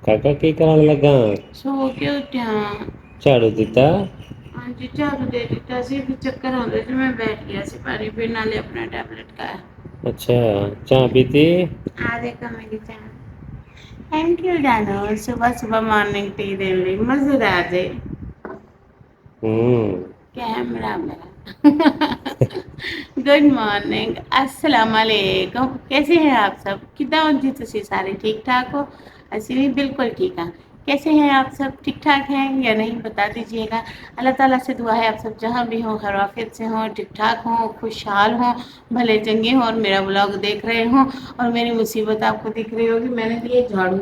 काका की कराने लगा? सो के उठ्या। झाड़ू दिता? हाँ जी, झाड़ू दे दिता सी, फिर चक्कर आते थे, मैं बैठ गया सी पानी पीने, नाले अपना टैबलेट खाया। अच्छा, चाय पीती? आ देखो मेरी चाय। थैंक यू जानो, सुबह सुबह मॉर्निंग टी देने ਲਈ मजेदार जे। कैमरा मेरा गुड मॉर्निंग, अस्सलाम वालेकुम। कैसे हैं आप सब? किदा हो जी तुसी सारे? ठीक ठाक हो? ਅਸੀਂ भी बिल्कुल ठीक हैं। कैसे हैं आप सब? ठीक ठाक हैं या नहीं, बता दीजिएगा। अल्लाह ताला से दुआ है आप सब जहाँ भी हों खैरियत से हों, ठीक ठाक हों, खुशहाल हों, भले चंगे हों और मेरा ब्लॉग देख रहे हों। और मेरी मुसीबत आपको दिख रही होगी, मैंने दिए झाड़ू।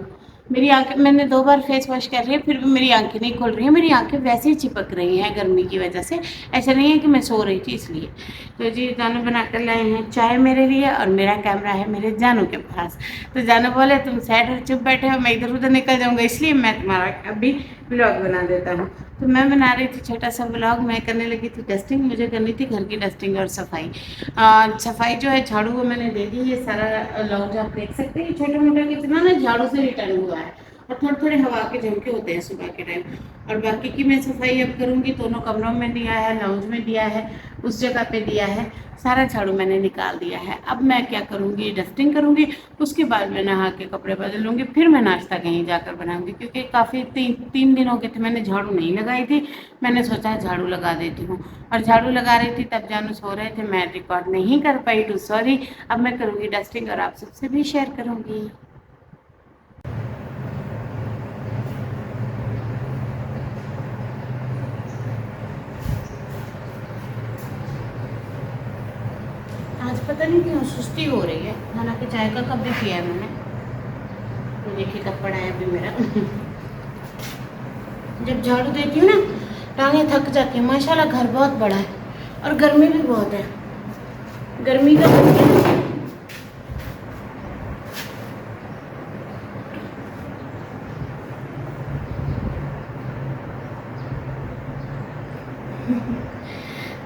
मेरी आंखें, मैंने 2 बार फेस वॉश कर रही है, फिर भी मेरी आंखें नहीं खुल रही हैं। मेरी आंखें वैसे ही चिपक रही हैं गर्मी की वजह से। ऐसा नहीं है कि मैं सो रही थी इसलिए। तो जी जानू बना कर लाए हैं चाय मेरे लिए, और मेरा कैमरा है मेरे जानू के पास। तो जानू बोले तुम साइड में चुप बैठे हो, मैं इधर उधर निकल जाऊंगा, इसलिए मैं तुम्हारा अभी ब्लॉग बना देता हूँ। तो मैं बना रही थी छोटा सा ब्लॉग। मैं करने लगी थी डस्टिंग, मुझे करनी थी घर की डस्टिंग और सफाई। सफाई जो है झाड़ू वो मैंने दे दी, ये सारा लॉन्च आप देख सकते हैं, छोटे मोटे कितना ना झाड़ू से रिटर्न हुआ है। और थोड़े थोड़े हवा के झोंके होते हैं सुबह के टाइम। और बाकी की मैं सफाई अब करूँगी, दोनों कमरों में दिया है, लाउंज में दिया है, उस जगह पे दिया है, सारा झाड़ू मैंने निकाल दिया है। अब मैं क्या करूँगी, डस्टिंग करूँगी, उसके बाद मैं नहा के कपड़े बदल लूँगी, फिर मैं नाश्ता कहीं जाकर बनाऊँगी, क्योंकि काफ़ी 3 दिन हो गए थे मैंने झाड़ू नहीं लगाई थी। मैंने सोचा झाड़ू लगा देती हूँ, और झाड़ू लगा रही थी तब जानू सो रहे थे, मैं रिकॉर्ड नहीं कर पाई, टू सॉरी। अब मैं करूँगी डस्टिंग और आप सबसे भी शेयर करूँगी। आज पता नहीं क्यों सुस्ती हो रही है, हालांकि चाय का कप भी पिया है मैंने। तो देखिए कब पड़ा है अभी मेरा जब झाड़ू देती हूँ ना टांगें थक जाती हैं। माशाल्लाह घर बहुत बड़ा है और गर्मी भी बहुत है। गर्मी का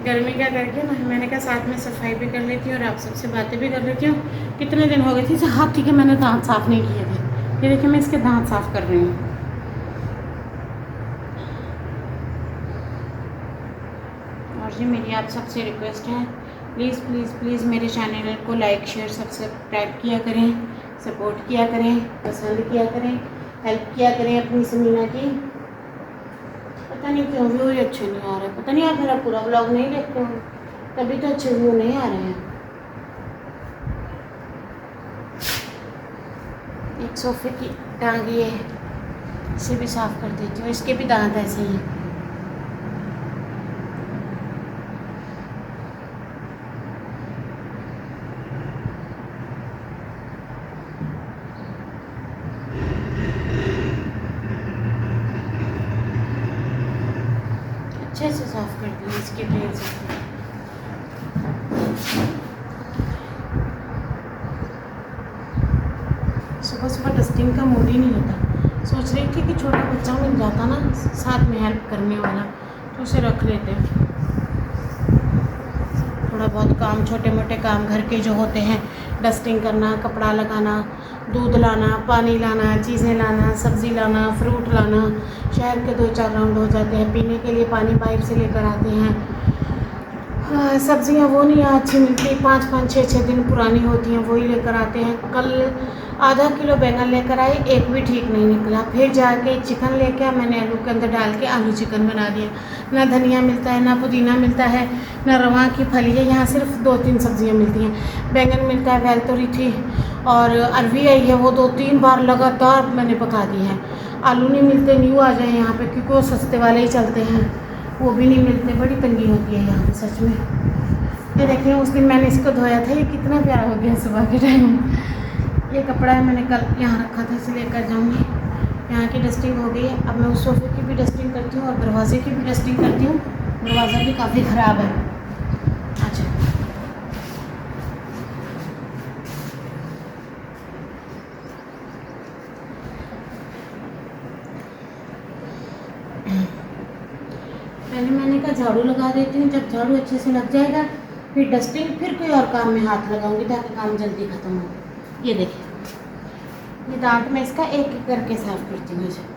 गर्मी का करके ना मैंने कहा साथ में सफाई भी कर लेती हूँ और आप सबसे बातें भी कर लेती हूँ। कितने दिन हो गए थे, हाँ ठीक है, मैंने दांत साफ नहीं किए थे। ये देखिए मैं इसके दांत साफ कर रही हूँ। और जी मेरी आप सबसे रिक्वेस्ट है, प्लीज़ प्लीज़ प्लीज़ मेरे चैनल को लाइक शेयर सब्सक्राइब किया करें, सपोर्ट किया करें, पसंद किया करें, हेल्प किया करें अपनी समीना की। पता नहीं क्यों व्यू ही अच्छे नहीं आ रहे, पता नहीं आप मेरा पूरा ब्लॉग नहीं देखते हो तभी तो अच्छे व्यू नहीं आ रहे हैं। एक सोफे की टांगी है, इसे भी साफ कर देती हूँ, इसके भी दांत ऐसे ही हैं। अच्छे से साफ कर दिए इसके ढेर से। सुबह सुबह डस्टिंग का मूड ही नहीं होता। सोच रही थी कि छोटा बच्चा मिल जाता ना साथ में हेल्प करने वाला, तो उसे रख लेते। थोड़ा बहुत काम, छोटे मोटे काम घर के जो होते हैं, डस्टिंग करना, कपड़ा लगाना, दूध लाना, पानी लाना, चीज़ें लाना, सब्ज़ी लाना, फ्रूट लाना। शहर के 2-4 राउंड हो जाते हैं, पीने के लिए पानी पाइप से लेकर आते हैं। हाँ, सब्जियां वो नहीं अच्छी मिलती, 5-5 6-6 दिन पुरानी होती हैं, वही लेकर आते हैं। कल आधा किलो बैंगन लेकर आई, एक भी ठीक नहीं निकला। फिर जाके चिकन लेके आया, मैंने आलू के अंदर डाल के आलू चिकन बना दिया। ना धनिया मिलता है, ना पुदीना मिलता है, ना रवा की फली है, यहाँ सिर्फ 2-3 सब्जियाँ मिलती हैं। बैंगन मिलता है, वेल तोरी थी, और अरवी आई है, वो 2-3 बार लगातार मैंने पका दी है। आलू नहीं मिलते, न्यू आ जाए यहाँ पे, क्योंकि वो सस्ते वाले ही चलते हैं, वो भी नहीं मिलते। बड़ी तंगी होती है यहाँ पे सच में। ये देखिए उस दिन मैंने इसको धोया था, ये कितना प्यारा हो गया सुबह के टाइम। ये कपड़ा है, मैंने कल यहाँ रखा था, इसे लेकर जाऊँगी। यहाँ की डस्टिंग हो गई है, अब मैं उस सोफे की भी डस्टिंग करती हूँ और दरवाजे की भी डस्टिंग करती हूँ। दरवाज़ा भी काफ़ी ख़राब है। अच्छा, पहले मैंने कहा झाड़ू लगा देती हूँ, जब झाड़ू अच्छे से लग जाएगा फिर डस्टिंग, फिर कोई और काम में हाथ लगाऊंगी ताकि काम जल्दी ख़त्म हो। ये देखिए ये दांत में इसका एक एक करके साफ करती हूँ इसे।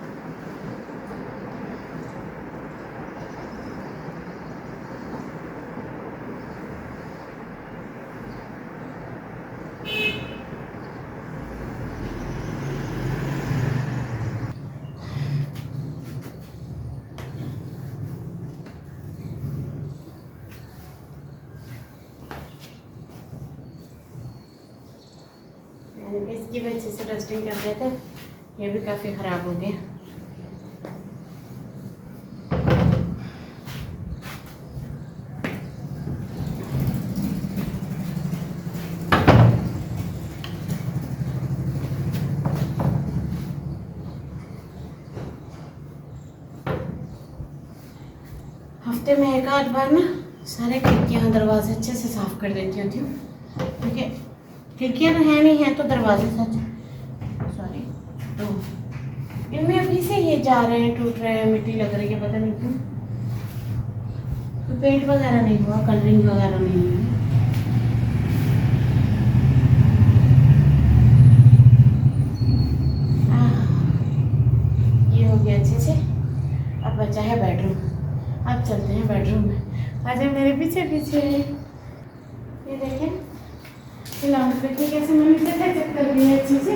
इसकी वजह से डस्टिंग कर रहे थे, ये भी काफ़ी ख़राब हो गया। हफ्ते में एक आध बार ना सारे खिड़कियाँ दरवाजे अच्छे से साफ़ कर देती होती हूँ, क्योंकि खिड़कियाँ तो है नहीं है तो दरवाजे सच सॉरी तो इनमें अभी से ये जा रहे हैं, टूट रहे हैं, मिट्टी लग रही है, पता नहीं क्यों। तो पेंट वगैरह नहीं हुआ, कलरिंग वगैरह नहीं हुई। ये हो गया अच्छे से। अब बचा है बेडरूम। अब चलते हैं बेडरूम में। आज मेरे पीछे पीछे ये देखें लाउंज पे कैसे मैंने सेट कर दिया है अच्छे से।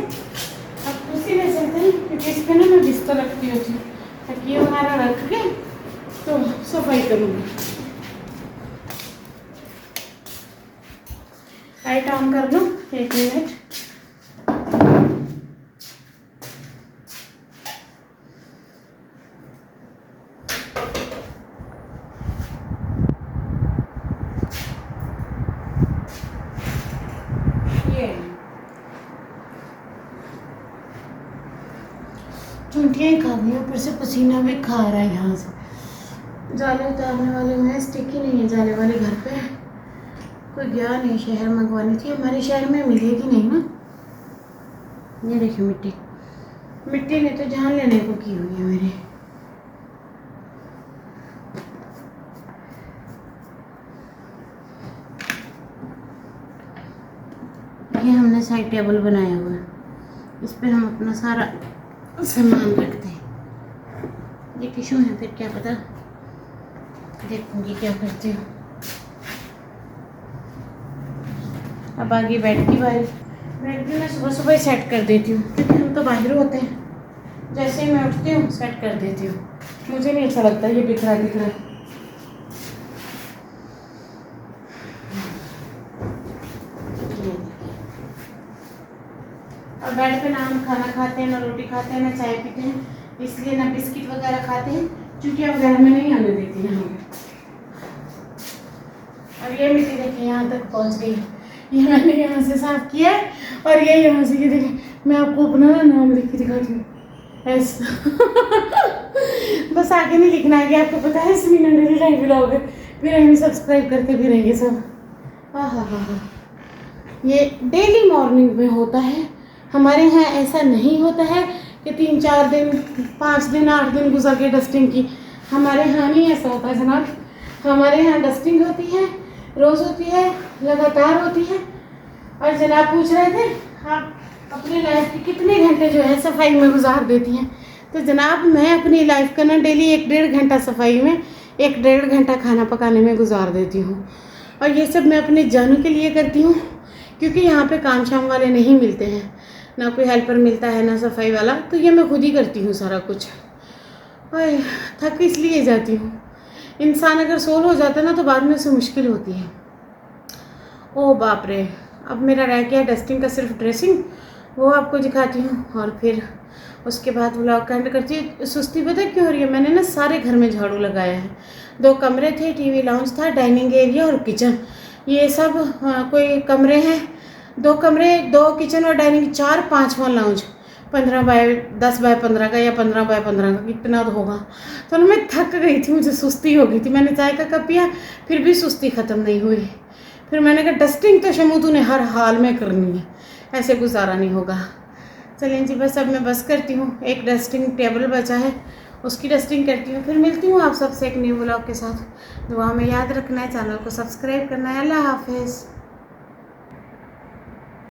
अब उसी में चलते हैं, क्योंकि इस पर ना मैं बिस्तर रखती होती हूँ ताकि ये हमारा रख के तो सफाई करूँगी। लाइट ऑन कर लो, 1 मिनट। चूंटियाँ ही खा गई, ऊपर से पसीना भी खा रहा है यहाँ से। जाले उतारने वाले में स्टिक ही नहीं है जाले वाले घर पे। कोई गया नहीं, शहर मंगवानी थी, हमारे शहर में मिलेगी नहीं ना। ये देखिए मिट्टी, मिट्टी ने तो जान लेने को की हुई है मेरे। ये हमने साइड टेबल बनाया हुआ है, इस पर हम अपना सारा सामान रखते हैं। ये टिश्यू है, फिर क्या पता, देखूंगी क्या करती हूँ। अब आगे बेड की बारी। बेड भी मैं सुबह सुबह ही सेट कर देती हूँ, क्योंकि हम तो बाहर होते हैं। जैसे ही मैं उठती हूँ सेट कर देती हूँ, मुझे नहीं अच्छा लगता ये बिखरा बिखरा। और बेड पे ना हम खाना खाते हैं, ना रोटी खाते हैं, ना चाय पीते हैं, इसलिए ना बिस्किट वगैरह खाते हैं, क्योंकि अब घर में नहीं आने देती यहाँ पे। और ये मिट्टी देखिए यहाँ तक पहुँच गई, ये मैंने यहाँ से साफ किया है। और ये यहाँ से, ये देखिए मैं आपको अपना ना नाम लिख के दिखाती हूँ, एस बस आगे नहीं लिखना है कि आपको पता है समीना डेली लाइफ व्लॉग है, फिर हमें सब्सक्राइब करते भी रहेंगे सब। हाँ हाँ हाँ हाँ, ये डेली मॉर्निंग में होता है। हमारे यहाँ ऐसा नहीं होता है कि 3-4 दिन 5 दिन 8 दिन गुजर के डस्टिंग की। हमारे यहाँ नहीं ऐसा होता है जनाब। हमारे यहाँ डस्टिंग होती है, रोज़ होती है, लगातार होती है। और जनाब पूछ रहे थे आप अपनी लाइफ के कितने घंटे जो है सफाई में गुजार देती हैं। तो जनाब मैं अपनी लाइफ का ना डेली 1-1.5 घंटा सफाई में, 1-1.5 घंटा खाना पकाने में गुजार देती हूँ। और ये सब मैं अपने जानू के लिए करती हूँ, क्योंकि यहाँ पे काम शाम वाले नहीं मिलते हैं, ना कोई हेल्पर मिलता है, ना सफाई वाला। तो ये मैं खुद ही करती हूँ सारा कुछ। और थक इसलिए जाती हूँ। इंसान अगर सोल हो जाता है ना तो बाद में उसे मुश्किल होती है। ओ बाप रे, अब मेरा रह गया डस्टिंग का सिर्फ ड्रेसिंग, वो आपको दिखाती हूँ और फिर उसके बाद व्लॉग का एंड करती हूँ। सुस्ती पता क्यों हो रही है, मैंने ना सारे घर में झाड़ू लगाया है। 2 कमरे थे, टीवी लाउंज था, डाइनिंग एरिया और किचन, ये सब कोई कमरे हैं। 2 कमरे, 2 किचन और डाइनिंग, 4-5वां लाउंज, 10 बाय 15 का या 15 बाय 15 का, कितना तो होगा। तो ना मैं थक गई थी, मुझे सुस्ती हो गई थी। मैंने चाय का कप पिया, फिर भी सुस्ती ख़त्म नहीं हुई। फिर मैंने कहा डस्टिंग तो शमू तूने हर हाल में करनी है, ऐसे गुजारा नहीं होगा। चलें जी, बस अब मैं बस करती हूँ। एक डस्टिंग टेबल बचा है, उसकी डस्टिंग करती हूँ, फिर मिलती हूँ आप सबसे एक न्यू व्लॉग के साथ। दुआ में याद रखना है, चैनल को सब्सक्राइब करना है। अल्लाह हाफिज़।